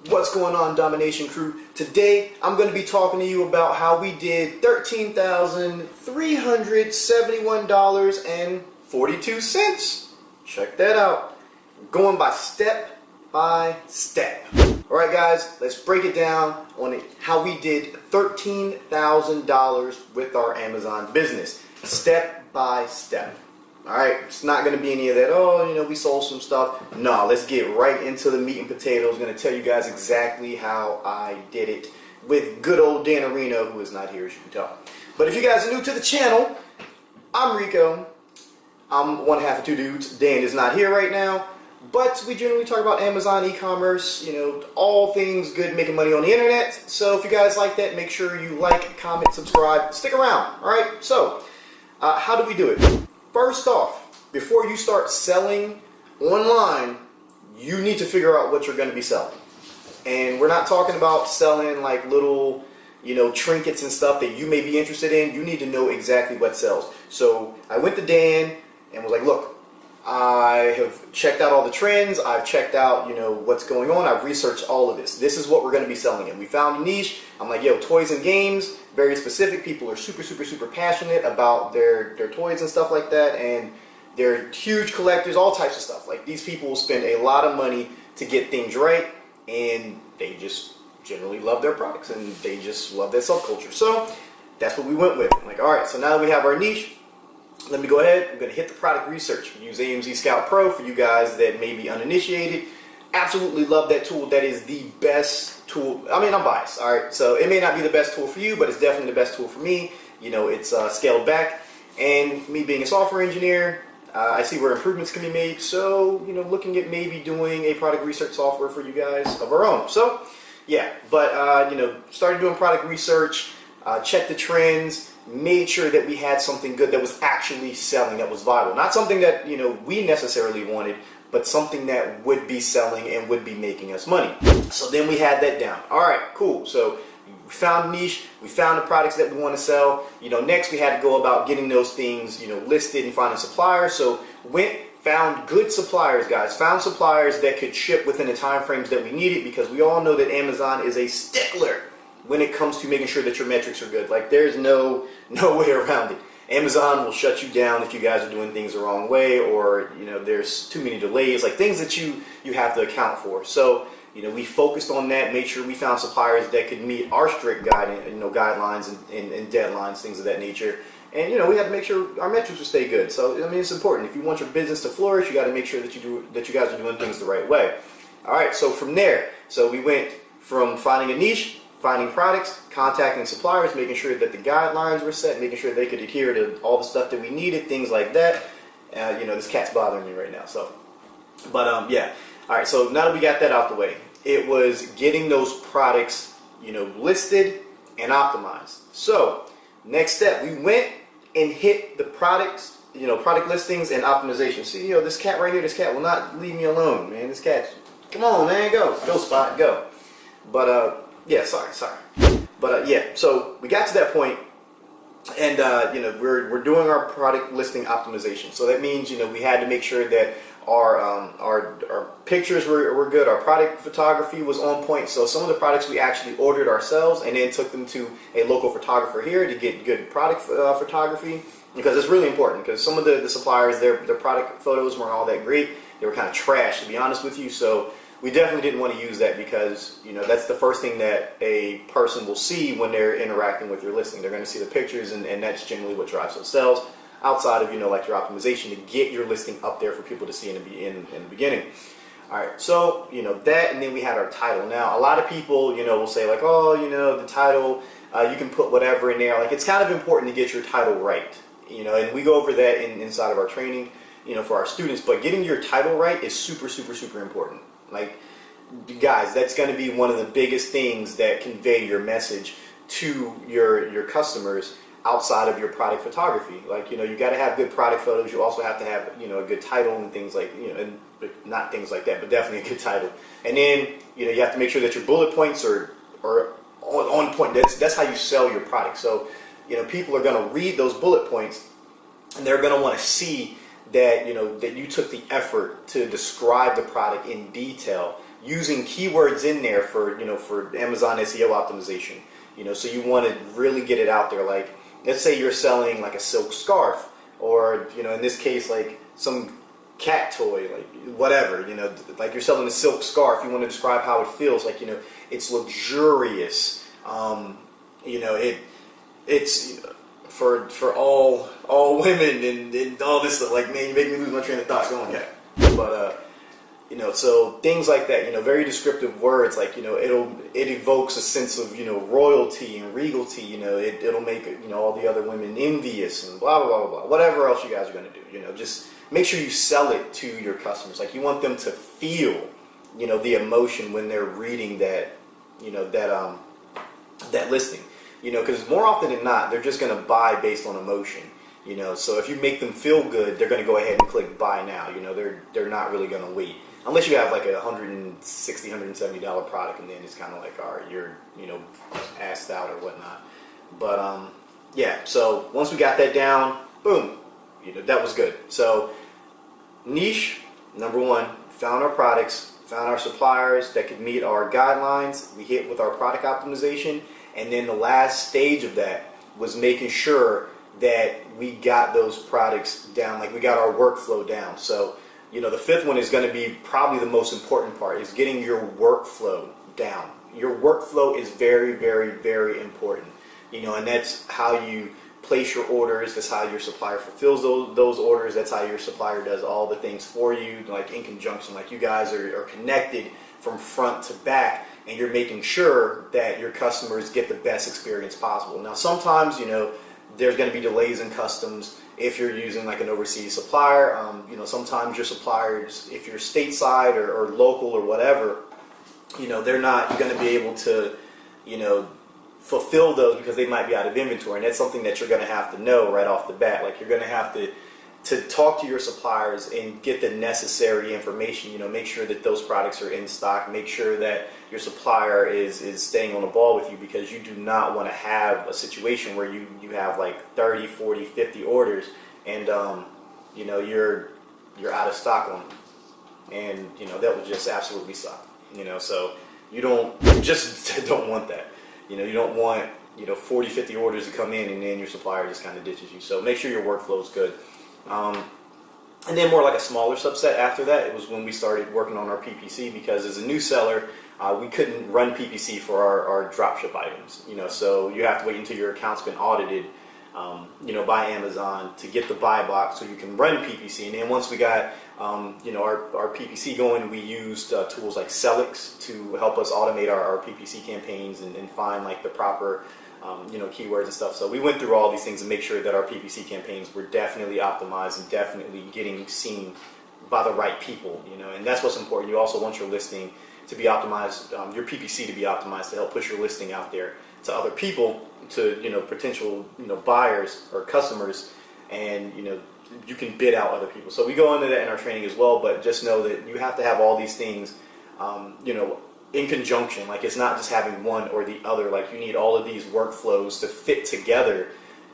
What's going on, Domination Crew? Today I'm going to be talking to you about how we did $13,371.42. Check that out. Going by step by step. Alright guys, let's break it down on how we did $13,000 with our Amazon business. Step by step. Alright, it's not going to be any of that, oh, you know, we sold some stuff. No, let's get right into the meat and potatoes. I'm going to tell you guys exactly how I did it with good old Dan Areno, who is not here, as you can tell. But if you guys are new to the channel, I'm Rico. I'm one half of two dudes. Dan is not here right now. But we generally talk about Amazon, e-commerce, you know, all things good making money on the internet. So if you guys like that, make sure you like, comment, subscribe, stick around. Alright, so how do we do it? First off, before you start selling online, you need to figure out what you're going to be selling. And we're not talking about selling like little, you know, trinkets and stuff that you may be interested in. You need to know exactly what sells. So I went to Dan and was like, look, I have checked out all the trends. I've checked out, you know, what's going on. I've researched all of this. This is what we're going to be selling in. We found a niche. I'm like, yo, toys and games, very specific. People are super passionate about their toys and stuff like that. And they're huge collectors, all types of stuff. Like, these people will spend a lot of money to get things right. And they just generally love their products. And they just love that subculture. So that's what we went with. I'm like, all right, so now that we have our niche, let me go ahead. I'm going to hit the product research. Use AMZ Scout Pro for you guys that may be uninitiated. Absolutely love that tool. That is the best tool. I mean, I'm biased, all right? So it may not be the best tool for you, but it's definitely the best tool for me. You know, it's scaled back. And me being a software engineer, I see where improvements can be made. So, you know, looking at maybe doing a product research software for you guys of our own. So, yeah. But, you know, started doing product research, checked the trends, made sure that we had something good that was actually selling, that was viable. Not something that, you know, we necessarily wanted, but something that would be selling and would be making us money. So then we had that down. All right, cool. So we found a niche, we found the products that we want to sell. You know, next we had to go about getting those things, you know, listed and finding suppliers. So found good suppliers, guys. Found suppliers that could ship within the time frames that we needed, because we all know that Amazon is a stickler when it comes to making sure that your metrics are good. Like, there's no way around it. Amazon will shut you down if you guys are doing things the wrong way, or, you know, there's too many delays, like things that you have to account for. So, you know, we focused on that, made sure we found suppliers that could meet our strict guidelines and deadlines, things of that nature. And, you know, we had to make sure our metrics would stay good. So, I mean, it's important. If you want your business to flourish, you got to make sure that you guys are doing things the right way. All right, so from there, so we went from finding a niche, finding products, contacting suppliers, making sure that the guidelines were set, making sure they could adhere to all the stuff that we needed, things like that. You know, this cat's bothering me right now. So, but yeah. All right. So now that we got that out the way, it was getting those products, you know, listed and optimized. So next step, we went and hit the products, you know, product listings and optimization. See, you know, this cat right here, this cat will not leave me alone, man. This cat, come on, man, go Spot, go. But yeah, sorry. But yeah, so we got to that point, and you know, we're doing our product listing optimization. So that means, you know, we had to make sure that our pictures were good, our product photography was on point. So some of the products we actually ordered ourselves and then took them to a local photographer here to get good product photography, because it's really important. Because some of the suppliers, their product photos weren't all that great. They were kind of trash, to be honest with you. So we definitely didn't want to use that, because, you know, that's the first thing that a person will see when they're interacting with your listing. They're going to see the pictures, and that's generally what drives those sales, outside of, you know, like your optimization to get your listing up there for people to see in the beginning. All right, so, you know, that, and then we had our title. Now, a lot of people, you know, will say like, oh, you know, the title, you can put whatever in there. Like, it's kind of important to get your title right, you know, and we go over that inside of our training, you know, for our students. But getting your title right is super important. Like, guys, that's going to be one of the biggest things that convey your message to your customers outside of your product photography. Like, you know, you got to have good product photos. You also have to have, you know, a good title and things like, you know, and not things like that, but definitely a good title. And then, you know, you have to make sure that your bullet points are on point. That's how you sell your product. So, you know, people are going to read those bullet points, and they're going to want to see that, you know, that you took the effort to describe the product in detail using keywords in there for, for Amazon SEO optimization. So you want to really get it out there. Like, let's say you're selling like a silk scarf, or, in this case, like some cat toy, like whatever, like you're selling a silk scarf. You want to describe how it feels, like, it's luxurious. It's for all women and all this stuff. Like, man, you make me lose my train of thought going at. But so things like that, very descriptive words, like, it evokes a sense of, royalty and regality, it'll make, all the other women envious and blah, blah, blah, blah, whatever else you guys are going to do, just make sure you sell it to your customers. Like, you want them to feel, the emotion when they're reading that, that listing, because more often than not, they're just going to buy based on emotion. So if you make them feel good, they're going to go ahead and click buy now. They're not really going to wait. Unless you have like a $160, $170 product, and then it's kind of like, all right, you're, assed out or whatnot. But yeah, so once we got that down, boom, that was good. So niche, number one, found our products, found our suppliers that could meet our guidelines. We hit with our product optimization. And then the last stage of that was making sure that we got those products down, like we got our workflow down. So, the fifth one is going to be probably the most important part, is getting your workflow down. Your workflow is very, very, very important. And that's how you place your orders. That's how your supplier fulfills those orders. That's how your supplier does all the things for you, like in conjunction. Like, you guys are connected from front to back, and you're making sure that your customers get the best experience possible. Now, sometimes, there's going to be delays in customs if you're using like an overseas supplier. Sometimes your suppliers, if you're stateside or local or whatever, they're not going to be able to, fulfill those because they might be out of inventory. And that's something that you're going to have to know right off the bat. Like, you're going to have to talk to your suppliers and get the necessary information. Make sure that those products are in stock. Make sure that your supplier is staying on the ball with you, because you do not want to have a situation where you have like 30, 40, 50 orders and you're out of stock on them. And that would just absolutely suck. So you just don't want that. You don't want 40, 50 orders to come in and then your supplier just kind of ditches you. So make sure your workflow is good. And then more like a smaller subset after that, it was when we started working on our PPC, because as a new seller, we couldn't run PPC for our dropship items. So you have to wait until your account's been audited, by Amazon to get the buy box so you can run PPC. And then once we got, our PPC going, we used tools like Sellix to help us automate our PPC campaigns and find like the proper keywords and stuff. So we went through all these things to make sure that our PPC campaigns were definitely optimized and definitely getting seen by the right people, and that's what's important. You also want your listing to be optimized, your PPC to be optimized to help push your listing out there to other people, to, potential, buyers or customers, and, you can bid out other people. So we go into that in our training as well, but just know that you have to have all these things, in conjunction. Like, it's not just having one or the other. Like, you need all of these workflows to fit together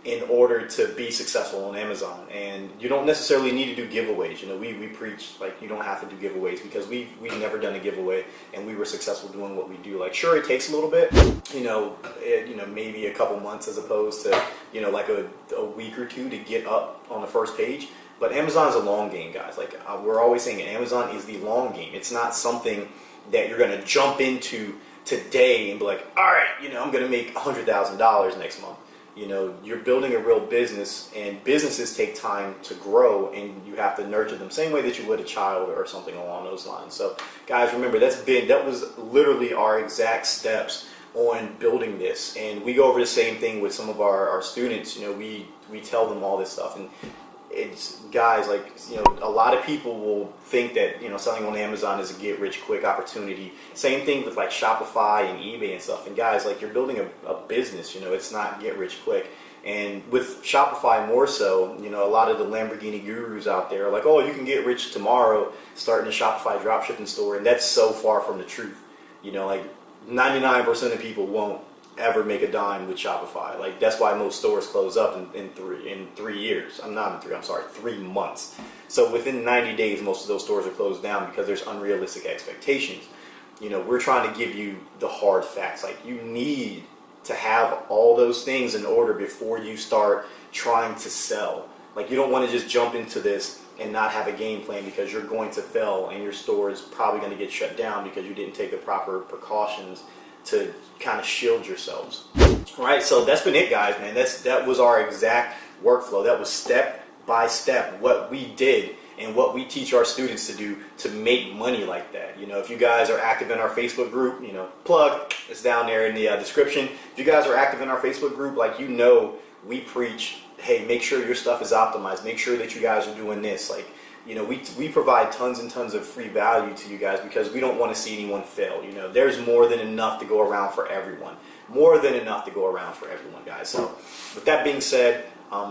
in order to be successful on Amazon. And you don't necessarily need to do giveaways. We preach like you don't have to do giveaways, because we've never done a giveaway and we were successful doing what we do. Like, sure, it takes a little bit, maybe a couple months as opposed to, like a week or two to get up on the first page. But Amazon's a long game, guys. Like, we're always saying, Amazon is the long game. It's not something that you're going to jump into today and be like, all right, I'm going to make $100,000 next month. You're building a real business, and businesses take time to grow, and you have to nurture them same way that you would a child or something along those lines. So guys, remember, that was literally our exact steps on building this. And we go over the same thing with some of our students. We tell them all this stuff, and it's, guys, like, a lot of people will think that, selling on Amazon is a get rich quick opportunity. Same thing with like Shopify and eBay and stuff. And guys, like, you're building a business, it's not get rich quick. And with Shopify more so, a lot of the Lamborghini gurus out there are like, oh, you can get rich tomorrow starting a Shopify dropshipping store. And that's so far from the truth. Like 99% of people won't ever make a dime with Shopify. Like, that's why most stores close up in 3 years. I'm not in 3, I'm sorry, 3 months. So within 90 days, most of those stores are closed down because there's unrealistic expectations. you know, we're trying to give you the hard facts. Like, you need to have all those things in order before you start trying to sell. Like, you don't want to just jump into this and not have a game plan, because you're going to fail and your store is probably going to get shut down because you didn't take the proper precautions to kind of shield yourselves. All right, so that's been it, guys, man. That was our exact workflow. That was step by step what we did and what we teach our students to do to make money like that. You know, if you guys are active in our Facebook group, you know, plug, it's down there in the description. If you guys are active in our Facebook group, like, you know, we preach, hey, make sure your stuff is optimized. Make sure that you guys are doing this. Like, you know, we provide tons and tons of free value to you guys because we don't want to see anyone fail. You know, there's more than enough to go around for everyone. More than enough to go around for everyone, guys. So with that being said,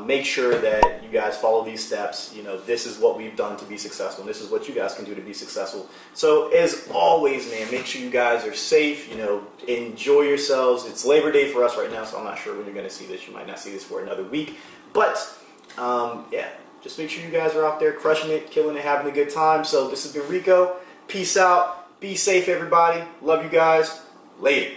make sure that you guys follow these steps. You know, this is what we've done to be successful, and this is what you guys can do to be successful. So as always, man, make sure you guys are safe. You know, enjoy yourselves. It's Labor Day for us right now, so I'm not sure when you're going to see this. You might not see this for another week. But, yeah, just make sure you guys are out there crushing it, killing it, having a good time. So this has been Rico. Peace out. Be safe, everybody. Love you guys. Later.